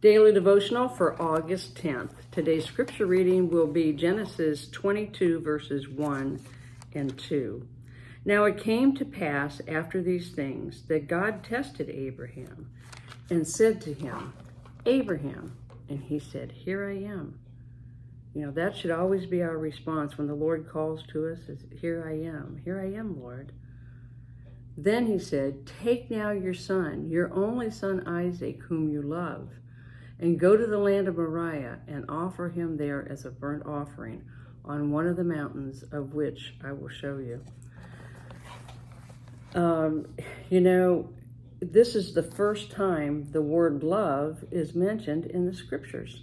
Daily Devotional for August 10th. Today's scripture reading will be Genesis 22, verses 1 and 2. Now it came to pass after these things that God tested Abraham and said to him, Abraham. And he said, Here I am. That should always be our response when the Lord calls to us, is Here I am, Lord. Then he said, Take now your son, your only son Isaac, whom you love, and go to the land of Moriah and offer him there as a burnt offering on one of the mountains of which I will show you. This is the first time the word love is mentioned in the scriptures,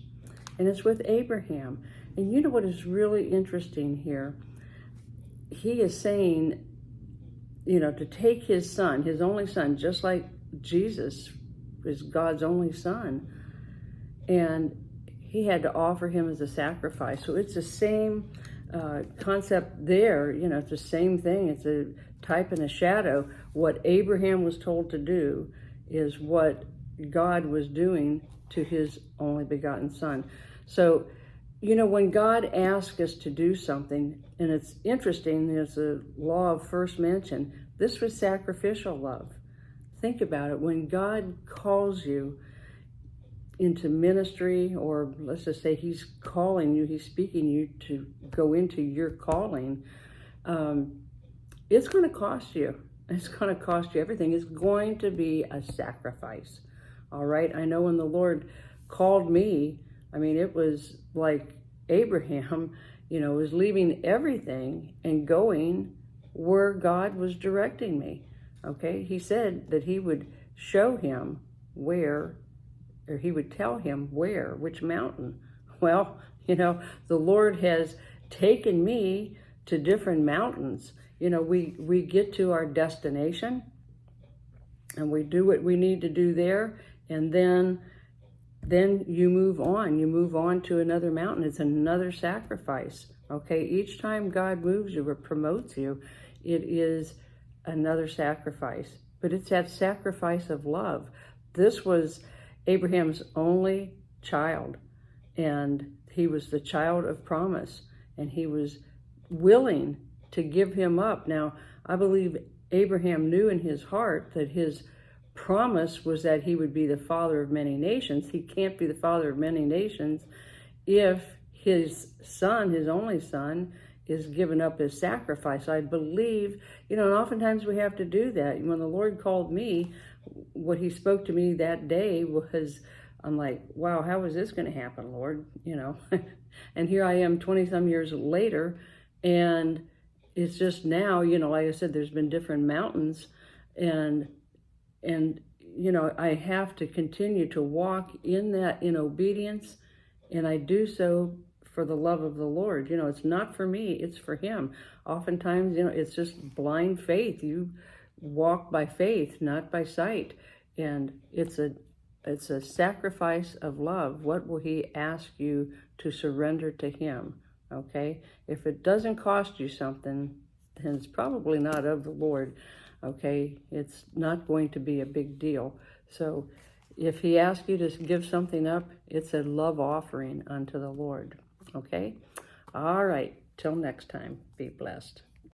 and it's with Abraham. And you know what is really interesting here? He is saying, to take his son, his only son, just like Jesus is God's only son, and he had to offer him as a sacrifice. So it's the same concept there. It's the same thing. It's a type and a shadow. What Abraham was told to do is what God was doing to his only begotten son. So, when God asks us to do something, and it's interesting, there's a law of first mention. This was sacrificial love. Think about it. When God calls you into ministry, or let's just say he's calling you, he's speaking you to go into your calling, it's going to cost you. It's going to cost you everything. It's going to be a sacrifice. All right. I know when the Lord called me, it was like Abraham, was leaving everything and going where God was directing me. Okay. He said that he would show him where, or he would tell him where, which mountain. Well, the Lord has taken me to different mountains. We get to our destination and we do what we need to do there, and then you move on. You move on to another mountain. It's another sacrifice. Okay, each time God moves you or promotes you, it is another sacrifice. But it's that sacrifice of love. This was Abraham's only child, and he was the child of promise, and he was willing to give him up. Now, I believe Abraham knew in his heart that his promise was that he would be the father of many nations. He can't be the father of many nations if his son, his only son, is given up as sacrifice. I believe, and oftentimes we have to do that. When the Lord called me, what he spoke to me that day was, I'm like, wow, how is this going to happen, Lord? And here I am 20 some years later, and it's just now, like I said, there's been different mountains, and I have to continue to walk in that, in obedience, and I do so for the love of the Lord. It's not for me, it's for him. Oftentimes, it's just blind faith. You walk by faith, not by sight. And it's a sacrifice of love. What will he ask you to surrender to him? Okay? If it doesn't cost you something, then it's probably not of the Lord. Okay? It's not going to be a big deal. So if he asks you to give something up, it's a love offering unto the Lord. Okay? All right. Till next time, be blessed.